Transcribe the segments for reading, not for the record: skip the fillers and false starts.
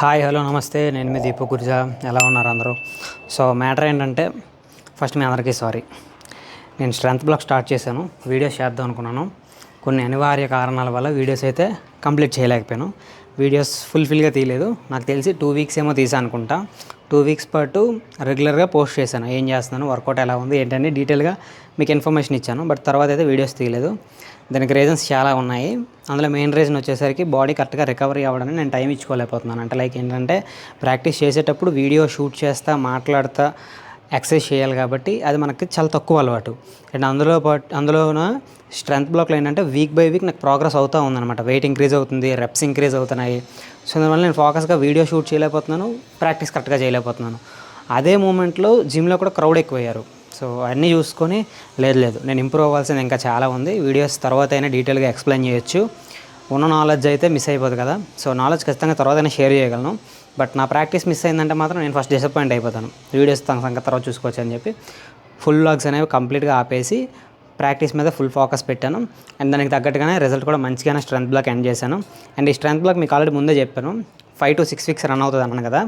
Hi hello నమస్తే. నేను మీ దీపు గుర్జా. ఎలా ఉన్నారు అందరూ? సో మ్యాటర్ ఏంటంటే, ఫస్ట్ మీ అందరికీ సారీ. నేను స్ట్రెంత్ బ్లాక్ స్టార్ట్ చేశాను, వీడియోస్ చేద్దాం అనుకున్నాను. కొన్ని అనివార్య కారణాల వల్ల వీడియోస్ అయితే కంప్లీట్ చేయలేకపోయాను. వీడియోస్ ఫుల్ఫిల్గా తీయలేదు. నాకు తెలిసి 2 వీక్స్ ఏమో తీసాను అనుకుంటా. 2 వీక్స్ పాటు రెగ్యులర్గా పోస్ట్ చేశాను, ఏం చేస్తున్నాను, వర్కౌట్ ఎలా ఉంది ఏంటని డీటెయిల్గా మీకు ఇన్ఫర్మేషన్ ఇచ్చాను. బట్ తర్వాత అయితే వీడియోస్ తీయలేదు. దానికి రీజన్స్ చాలా ఉన్నాయి. అందులో మెయిన్ రీజన్ వచ్చేసరికి బాడీ కరెక్ట్గా రికవరీ అవ్వడానికి నేను టైం ఇచ్చుకోలేకపోతున్నాను. అంటే లైక్ ఏంటంటే, ప్రాక్టీస్ చేసేటప్పుడు వీడియో షూట్ చేస్తా మాట్లాడుతూ ఎక్సర్సైజ్ చేయాలి కాబట్టి అది మనకి చాలా తక్కువ అలవాటు. అండ్ అందులోన స్ట్రెంత్ బ్లాక్లో ఏంటంటే వీక్ బై వీక్ నాకు ప్రోగ్రెస్ అవుతూ ఉందన్నమాట. వెయిట్ ఇంక్రీజ్ అవుతుంది, రెప్స్ ఇంక్రీజ్ అవుతున్నాయి. సో దానివల్ల నేను ఫోకస్గా వీడియో షూట్ చేయలేకపోతున్నాను, ప్రాక్టీస్ కరెక్ట్గా చేయలేకపోతున్నాను. అదే మూమెంట్లో జిమ్లో కూడా క్రౌడ్ ఎక్కువయ్యారు. సో అన్నీ చూసుకొని లేదు నేను ఇంప్రూవ్ అవ్వాల్సింది ఇంకా చాలా ఉంది. వీడియోస్ తర్వాత అయినా డీటెయిల్గా ఎక్స్ప్లెయిన్ చేయొచ్చు. ఉన్న నాలెడ్జ్ అయితే మిస్ అయిపోదు కదా. సో నాలెడ్జ్ ఖచ్చితంగా తర్వాత అయినా షేర్ చేయగలను. బట్ నా ప్రాక్టీస్ మిస్ అయిందంటే మాత్రం నేను ఫస్ట్ డిసప్పాయింట్ అయిపోతాను. వీడియోస్ తన సంగతి తర్వాత చూసుకోవచ్చు అని చెప్పి ఫుల్ వ్లాగ్స్ అనేవి కంప్లీట్గా ఆపేసి ప్రాక్టీస్ మీద ఫుల్ ఫోకస్ పెట్టాను. అండ్ దానికి తగ్గట్టుగానే రిజల్ట్ కూడా మంచిగానే స్ట్రెంత్ బ్లాక్ ఎండ్ చేశాను. అండ్ ఈ స్ట్రెంత్ బ్లాక్ మీకు ఆల్రెడీ ముందే చెప్పాను, 5 to 6 వీక్స్ రన్ అవుతుంది అన్నాను కదా.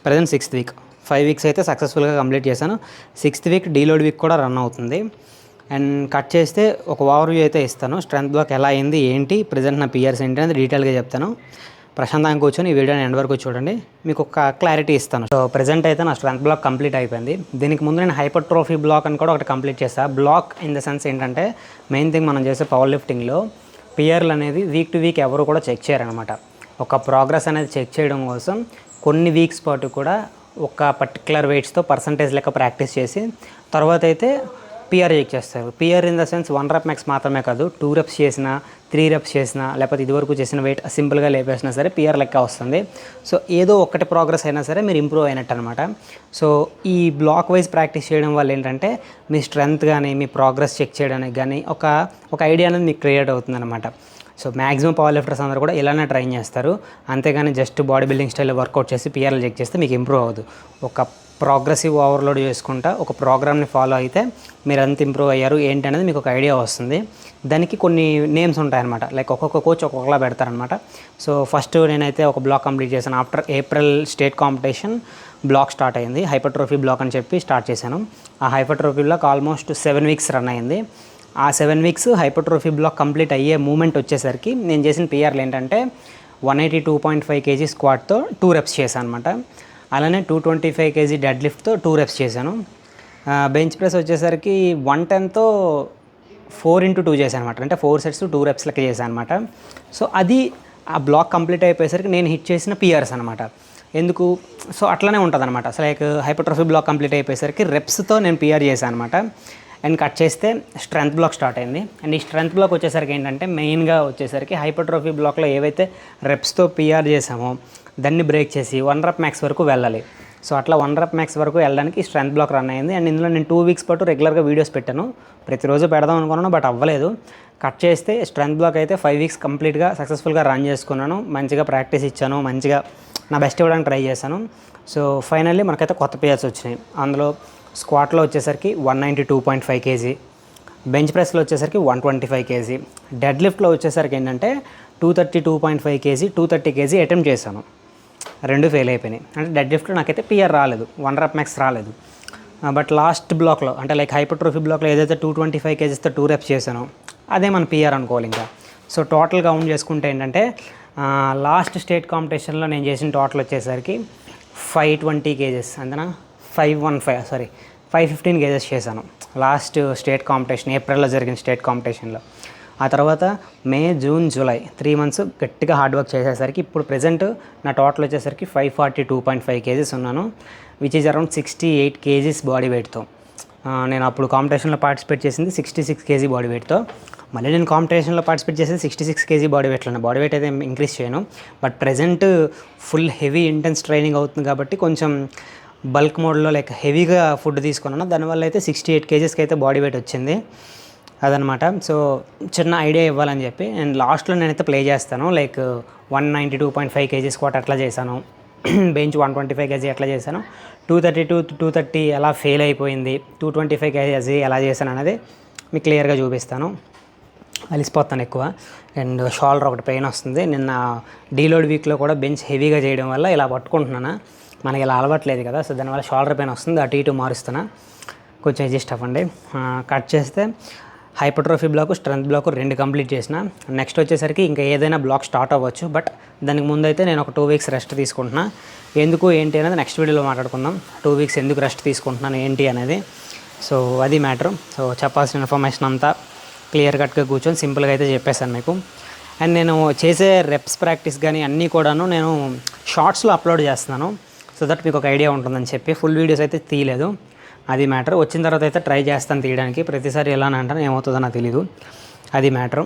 Present 6th week. 5 వీక్స్ అయితే సక్సెస్ఫుల్గా కంప్లీట్ చేశాను. 6th వీక్ డీలోడ్ వీక్ కూడా రన్ అవుతుంది. అండ్ కట్ చేస్తే ఒక ఓవర్వ్యూ అయితే ఇస్తాను. స్ట్రెంత్ బ్లాక్ ఎలా అయింది, ఏంటి, ప్రజెంట్ నా పియర్స్ ఏంటి అనేది డీటెయిల్గా చెప్తాను. ప్రశాంతంగా కూర్చొని ఈ వీడియోని ఎండ్ వరకు చూడండి, మీకు ఒక క్లారిటీ ఇస్తాను. సో ప్రజెంట్ అయితే నా స్ట్రెంత్ బ్లాక్ కంప్లీట్ అయిపోయింది. దీనికి ముందు నేను హైపర్ట్రోఫీ బ్లాక్ అని కూడా ఒకటి కంప్లీట్ చేస్తాను. బ్లాక్ ఇన్ ద సెన్స్ ఏంటంటే, మెయిన్ థింగ్ మనం చేసే పవర్ లిఫ్టింగ్లో పియర్లు అనేది వీక్ టు వీక్ ఎవరు కూడా చెక్ చేయరనమాట. ఒక ప్రోగ్రెస్ అనేది చెక్ చేయడం కోసం కొన్ని వీక్స్ పాటు కూడా ఒక పర్టికులర్ వెయిట్స్తో పర్సంటేజ్ లెక్క ప్రాక్టీస్ చేసి తర్వాత అయితే పిఆర్ చెక్ చేస్తారు. PR in the sense 1 rep max మాత్రమే కాదు, 2 reps చేసినా, 3 reps చేసినా, లేకపోతే ఇదివరకు చేసిన వెయిట్ సింపుల్గా లేపేసినా సరే పిఆర్ లెక్క వస్తుంది. సో ఏదో ఒకటి ప్రోగ్రెస్ అయినా సరే మీరు ఇంప్రూవ్ అయినట్టు అనమాట. సో ఈ బ్లాక్ వైజ్ ప్రాక్టీస్ చేయడం వల్ల ఏంటంటే మీ స్ట్రెంగ్త్ కానీ మీ ప్రోగ్రెస్ చెక్ చేయడానికి కానీ ఒక ఐడియా అనేది మీకు క్రియేట్ అవుతుంది అనమాట. సో మ్యాక్సిమం పవర్ లిఫ్టర్స్ అందరూ కూడా ఇలానే ట్రైన్ చేస్తారు. అంతేగాని జస్ట్ బాడీ బిల్డింగ్ స్టైల్లో వర్కౌట్ చేసి పిఆర్లు చెక్ చేస్తే మీకు ఇంప్రూవ్ అవ్వదు. ఒక ప్రోగ్రెసివ్ ఓవర్లోడ్ చేసుకుంటా ఒక ప్రోగ్రామ్ని ఫాలో అయితే మీరు ఎంత ఇంప్రూవ్ అయ్యారు ఏంటి అనేది మీకు ఒక ఐడియా వస్తుంది. దానికి కొన్ని నేమ్స్ ఉంటాయన్నమాట. లైక్ ఒక్కొక్క కోచ్ ఒక్కొక్కలా పెడతారనమాట. సో ఫస్ట్ నేనైతే ఒక బ్లాక్ కంప్లీట్ చేశాను. After April state competition block start అయింది. హైపర్ట్రోఫీ బ్లాక్ అని చెప్పి స్టార్ట్ చేశాను. ఆ hypertrophy block almost 7 weeks run అయింది. ఆ 7 వీక్స్ హైపర్ట్రోఫీ బ్లాక్ కంప్లీట్ అయ్యే మూమెంట్ వచ్చేసరికి నేను చేసిన పిఆర్లు ఏంటంటే 182.5 kg స్క్వాట్తో 2 reps చేశాను అనమాట. అలానే 225 kg డెడ్ లిఫ్ట్తో 2 reps చేశాను. బెంచ్ ప్రెస్ వచ్చేసరికి 110తో 4x2 చేశాను అనమాట. అంటే 4 sets 2 reps లెక్క చేశాను అనమాట. సో అది ఆ బ్లాక్ కంప్లీట్ అయిపోయేసరికి నేను హిట్ చేసిన పిఆర్స్ అనమాట. ఎందుకు? సో అట్లనే ఉంటుంది అనమాట. So like hypertrophy block complete అయిపోయేసరికి రెప్స్తో నేను పిఆర్ చేశాను అనమాట. అండ్ కట్ చేస్తే స్ట్రెంత్ బ్లాక్ స్టార్ట్ అయింది. అండ్ ఈ స్ట్రెంత్ బ్లాక్ వచ్చేసరికి ఏంటంటే మెయిన్గా వచ్చేసరికి హైపర్ట్రోఫీ బ్లాక్లో ఏవైతే రెప్స్తో పిఆర్ చేసామో దాన్ని బ్రేక్ చేసి 1 rep max వరకు వెళ్ళాలి. సో అట్లా 1 rep max వరకు వెళ్ళడానికి స్ట్రెంత్ బ్లాక్ రన్ అయింది. అండ్ ఇందులో నేను 2 వీక్స్ పాటు రెగ్యులర్గా వీడియోస్ పెట్టాను. ప్రతిరోజు పెడదాం అనుకున్నాను, బట్ అవ్వలేదు. కట్ చేస్తే స్ట్రెంత్ బ్లాక్ అయితే 5 వీక్స్ కంప్లీట్గా సక్సెస్ఫుల్గా రన్ చేసుకున్నాను. మంచిగా ప్రాక్టీస్ ఇచ్చాను, మంచిగా నా బెస్ట్ ఇవ్వడానికి ట్రై చేశాను. సో ఫైనల్లీ మనకైతే కొత్త పియర్స్ వచ్చినాయి. అందులో స్క్వాట్లో వచ్చేసరికి 192.5 kg, బెంచ్ ప్రెస్లో వచ్చేసరికి 125 kg, డెడ్ లిఫ్ట్లో వచ్చేసరికి ఏంటంటే 232.5 kg, 230 kg అటెంప్ట్ చేశాను. 2 ఫెయిల్ అయిపోయినాయి. అంటే డెడ్ లిఫ్ట్లో నాకైతే పిఆర్ రాలేదు, 1 rep max రాలేదు. బట్ లాస్ట్ బ్లాక్లో అంటే లైక్ హైపర్ట్రోఫీ బ్లాక్లో ఏదైతే 225 kgsతో 2 reps చేశానో అదే మన పిఆర్ అనుకోవాలి ఇంకా. సో టోటల్ కౌంట్ చేసుకుంటే ఏంటంటే లాస్ట్ స్టేట్ కాంపిటీషన్లో నేను చేసిన టోటల్ వచ్చేసరికి 520 kgs అంతేనా, 515 kgs చేశాను లాస్ట్ స్టేట్ కాంపిటీషన్, ఏప్రిల్లో జరిగిన స్టేట్ కాంపిటీషన్లో. ఆ తర్వాత మే, జూన్, జూలై 3 months గట్టిగా హార్డ్ వర్క్ చేసేసరికి ఇప్పుడు ప్రజెంట్ నా టోటల్ వచ్చేసరికి 542.5 kgs ఉన్నాను, which is around 68 kgs body వెయిట్తో. నేను అప్పుడు కాంపిటీషన్లో పార్టిసిపేట్ చేసింది 66 kg బాడీ వెయిట్తో. మళ్ళీ నేను కాంపిటీషన్లో పార్టిసిపేట్ చేసేది 66 kg బాడీ వెయిట్లోనే. బాడీ వెయిట్ అయితే ఇంక్రీజ్ చేయను, but present full heavy intense training అవుతుంది కాబట్టి కొంచెం బల్క్ మోడ్లో లైక్ హెవీగా ఫుడ్ తీసుకున్నాను. దానివల్ల అయితే 68 kgsకి అయితే బాడీ వెయిట్ వచ్చింది అదనమాట. సో చిన్న ఐడియా ఇవ్వాలని చెప్పి అండ్ లాస్ట్లో నేనైతే ప్లే చేస్తాను. లైక్ 192.5 kg స్క్వాట్ అట్లా చేశాను, బెంచ్ 125 kg అట్లా చేశాను, 230 ఎలా ఫెయిల్ అయిపోయింది, 225 kg ఎలా చేశాను అనేది మీకు క్లియర్గా చూపిస్తాను. అలిసిపోతాను ఎక్కువ. అండ్ షోల్డర్ ఒకటి పెయిన్ వస్తుంది. నిన్న డీలోడ్ వీక్లో కూడా బెంచ్ హెవీగా చేయడం వల్ల ఇలా పట్టుకుంటున్నాను. మనకి ఇలా అలవాట్లేదు కదా, సో దానివల్ల షోల్డర్ పెయిన్ వస్తుంది. అటు ఇటు మారుస్తున్నా, కొంచెం అడ్జస్ట్ అవ్వండి. కట్ చేస్తే hypertrophy block, strength block 2 complete చేసిన. నెక్స్ట్ వచ్చేసరికి ఇంకా ఏదైనా బ్లాక్ స్టార్ట్ అవ్వచ్చు, బట్ దానికి ముందైతే నేను ఒక 2 వీక్స్ రెస్ట్ తీసుకుంటున్నా. ఎందుకు ఏంటి అనేది నెక్స్ట్ వీడియోలో మాట్లాడుకుందాం. 2 వీక్స్ ఎందుకు రెస్ట్ తీసుకుంటున్నాను ఏంటి అనేది. సో అది మ్యాటర్. సో చెప్పాల్సిన ఇన్ఫర్మేషన్ అంతా క్లియర్ కట్గా కూర్చొని సింపుల్గా అయితే చెప్పేశాను మీకు. అండ్ నేను చేసే రెప్స్ ప్రాక్టీస్ కానీ అన్నీ కూడాను నేను షార్ట్స్లో అప్లోడ్ చేస్తున్నాను, సో దట్ మీకు ఒక ఐడియా ఉంటుందని చెప్పి. ఫుల్ వీడియోస్ అయితే తీయలేదు, అది మ్యాటర్. వచ్చిన తర్వాత అయితే ట్రై చేస్తాను తీయడానికి. ప్రతిసారి ఎలా అంటాను ఏమవుతుందో నాకు తెలీదు, అది matter.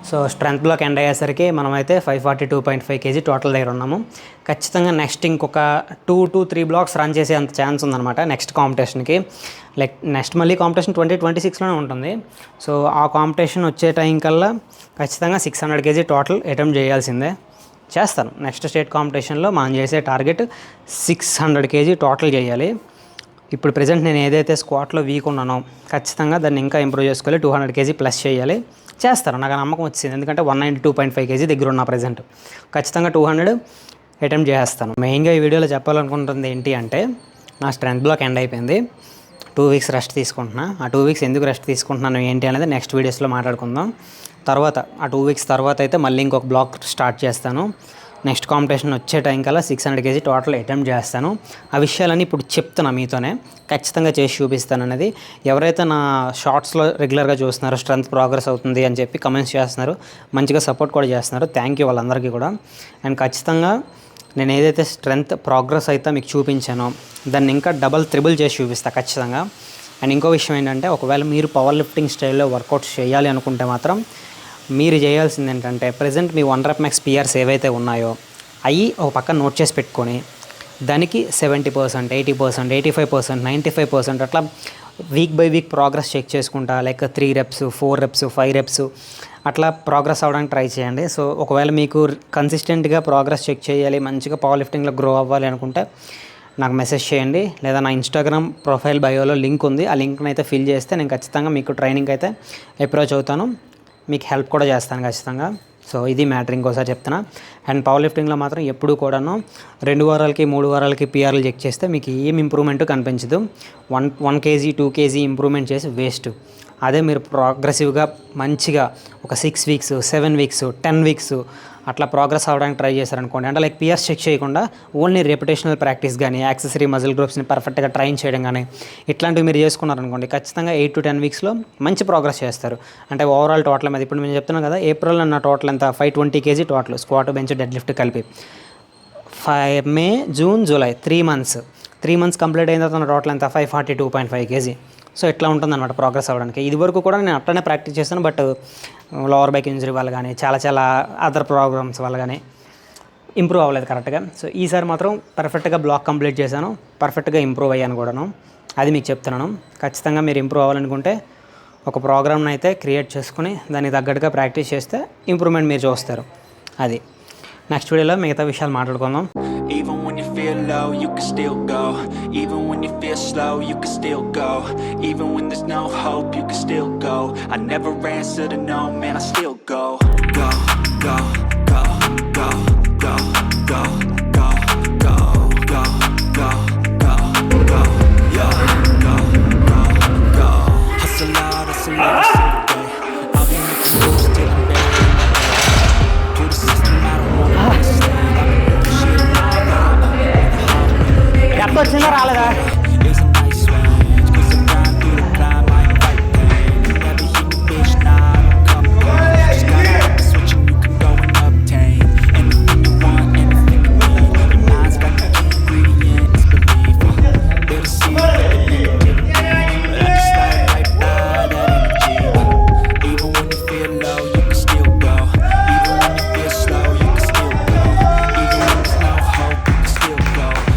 So strength block end అయ్యేసరికి మనమైతే 542.5 kg టోటల్ దగ్గర ఉన్నాము. ఖచ్చితంగా నెక్స్ట్ ఇంకొక 2 to 3 బ్లాక్స్ రన్ చేసే అంత ఛాన్స్ ఉందన్నమాట నెక్స్ట్ కాంపిటీషన్కి. లైక్ నెక్స్ట్ మళ్ళీ కాంపిటీషన్ 2026లోనే ఉంటుంది. సో ఆ కాంపిటీషన్ వచ్చే టైం కల్లా ఖచ్చితంగా 600 kg టోటల్ అటెంప్ట్ చేయాల్సిందే. చేస్తాను. నెక్స్ట్ స్టేట్ కాంపిటీషన్లో మనం చేసే టార్గెట్ 600 kg టోటల్ చేయాలి. ఇప్పుడు ప్రజెంట్ నేను ఏదైతే స్క్వాట్లో వీక్ ఉన్నానో ఖచ్చితంగా దాన్ని ఇంకా ఇంప్రూవ్ చేసుకోవాలి. 200 kg ప్లస్ చేయాలి. చేస్తాను, నాకు నమ్మకం వచ్చింది. ఎందుకంటే 192.5 kg దగ్గర ఉన్నా ప్రజెంట్. ఖచ్చితంగా 200 అటెంప్ట్ చేస్తాను. మెయిన్గా ఈ వీడియోలో చెప్పాలనుకుంటుంది ఏంటి అంటే, నా స్ట్రెంత్ బ్లాక్ ఎండ్ అయిపోయింది. 2 వీక్స్ రెస్ట్ తీసుకుంటున్నా. ఆ 2 వీక్స్ ఎందుకు రెస్ట్ తీసుకుంటున్నాను ఏంటి అనేది నెక్స్ట్ వీడియోస్లో మాట్లాడుకుందాం. తర్వాత ఆ 2 వీక్స్ తర్వాత అయితే మళ్ళీ ఇంకొక బ్లాక్ స్టార్ట్ చేస్తాను. నెక్స్ట్ కాంపిటీషన్ వచ్చే టైం కల్లా 600 kg టోటల్ అటెంప్ట్ చేస్తాను. ఆ విషయాలన్నీ ఇప్పుడు చెప్తున్నా మీతోనే, ఖచ్చితంగా చేసి చూపిస్తాను అనేది. ఎవరైతే నా షార్ట్స్లో రెగ్యులర్గా చూస్తున్నారో స్ట్రెంత్ ప్రోగ్రెస్ అవుతుంది అని చెప్పి కమెంట్స్ చేస్తున్నారు, మంచిగా సపోర్ట్ కూడా చేస్తున్నారు. థ్యాంక్ యూ వాళ్ళందరికీ కూడా. అండ్ ఖచ్చితంగా నేను ఏదైతే స్ట్రెంత్ ప్రోగ్రెస్ అయితే మీకు చూపించానో దాన్ని ఇంకా డబల్ త్రిబుల్ చేసి చూపిస్తాను ఖచ్చితంగా. అండ్ ఇంకో విషయం ఏంటంటే, ఒకవేళ మీరు పవర్ లిఫ్టింగ్ స్టైల్లో వర్కౌట్స్ చేయాలి అనుకుంటే మాత్రం మీరు చేయాల్సింది ఏంటంటే, ప్రజెంట్ మీ 1 rep max PRs ఏవైతే ఉన్నాయో అవి ఒక పక్కన నోట్ చేసి పెట్టుకొని దానికి 70%, 80%, 85%, 95% అట్లా week by week progress check చేసుకుంటా, లైక్ 3 reps, 4 reps, 5 reps అట్లా ప్రోగ్రెస్ అవ్వడానికి ట్రై చేయండి. సో ఒకవేళ మీకు కన్సిస్టెంట్గా ప్రోగ్రెస్ చెక్ చేయాలి, మంచిగా పవర్ లిఫ్టింగ్లో గ్రో అవ్వాలి అనుకుంటే నాకు మెసేజ్ చేయండి, లేదా నా ఇన్స్టాగ్రామ్ ప్రొఫైల్ బయోలో లింక్ ఉంది, ఆ లింక్ని అయితే ఫిల్ చేస్తే నేను ఖచ్చితంగా మీకు ట్రైనింగ్ అయితే అప్రోచ్ అవుతాను, మీకు హెల్ప్ కూడా చేస్తాను ఖచ్చితంగా. సో ఇది మ్యాటర్, ఇంకోసారి చెప్తున్నా. అండ్ పవర్ లిఫ్టింగ్లో మాత్రం ఎప్పుడు కూడాను 2 వారాలకి 3 వారాలకి PRలు చెక్ చేస్తే మీకు ఏం ఇంప్రూవ్మెంట్ కనిపించదు. 1 kg 2 kg ఇంప్రూవ్మెంట్ చేసి వేస్ట్. అదే మీరు ప్రోగ్రెసివ్గా మంచిగా ఒక 6 weeks, 7 weeks, 10 weeks అట్లా ప్రోగ్రెస్ అవ్వడానికి ట్రై చేశారనుకోండి, అంటే లైక్ PRs చెక్ చేయకుండా ఓన్లీ రెపిటేషనల్ ప్రాక్టీస్ కానీ యాక్సెసరీ మజిల్ గ్రూప్స్ని పర్ఫెక్ట్గా ట్రైన్ చేయడం కానీ ఇట్లాంటివి మీరు చేసుకున్నారనుకోండి, ఖచ్చితంగా 8 to 10 weeksలో మంచి ప్రోగ్రెస్ చేస్తారు. అంటే ఓవరాల్ టోటల్ మీద ఇప్పుడు నేను చెప్తున్నాను కదా, ఏప్రిల్ నా టోటల్ ఎంత 520 kg total squat, bench, deadlift కలిపి. May, June, July 3 months complete అయిన తర్వాత నా టోటల్ ఎంత 542.5 kg. సో ఇట్లా ఉంటుందన్నమాట ప్రోగ్రెస్ అవ్వడానికి. ఇది వరకు కూడా నేను అట్లనే ప్రాక్టీస్ చేస్తాను, బట్ లోవర్ బ్యాక్ ఇంజరీ వల్ల కానీ చాలా అదర్ ప్రాబ్లమ్స్ వల్ల కానీ ఇంప్రూవ్ అవ్వలేదు కరెక్ట్గా. సో ఈసారి మాత్రం పర్ఫెక్ట్గా బ్లాక్ కంప్లీట్ చేశాను, పర్ఫెక్ట్గా ఇంప్రూవ్ అయ్యాను కూడాను. అది మీకు చెప్తున్నాను. ఖచ్చితంగా మీరు ఇంప్రూవ్ అవ్వాలనుకుంటే ఒక ప్రోగ్రామ్ని అయితే క్రియేట్ చేసుకుని దానికి తగ్గట్టుగా ప్రాక్టీస్ చేస్తే ఇంప్రూవ్మెంట్ మీరు చూస్తారు. అది నెక్స్ట్ వీడియోలో మిగతా విషయాలు మాట్లాడుకుందాం. Even when you feel low, you can still go. Even when you feel slow, you can still go. Even when there's no hope, you can still go. I never answer to no, man, I still go. Go, go, go, go, go, go, go, go, go, go, go, go, yeah, go, go, go. Hustle hard every single day. I'll be making moves till I'm buried. To the system, I don't wanna be slave. ఎప్పుడు వచ్చిందో రాలేదా?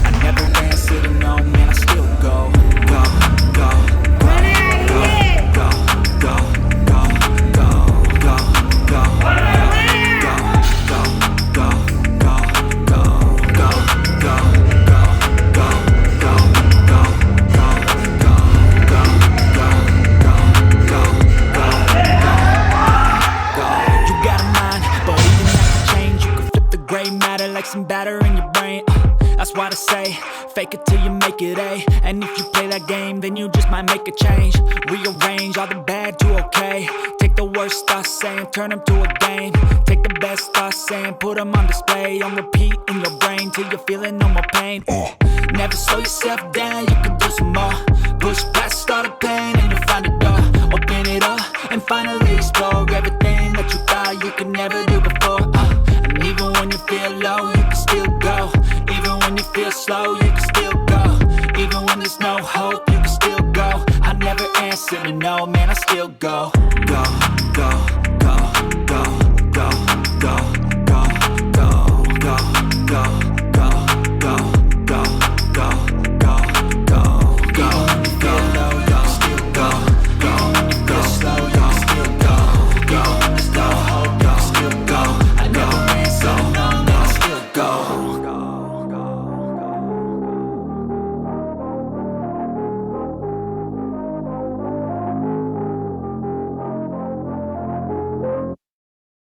I never answer to no, man, I still That's why they say, fake it till you make it A. And if you play that game, then you just might make a change. Rearrange all the bad to okay. Take the worst thoughts saying, turn them to a game. Take the best thoughts saying, put them on display. On repeat in your brain till you're feeling no more pain. Never slow yourself down, you can do some more. Push past all the pain and you'll find a door. Open it up and finally explore everything that you thought you could never do before. And even when you feel low, you can still go. Even when you feel slow, you can still go. Even when there's no hope, you can still go. I never answer to no, man, I still go. Go, go,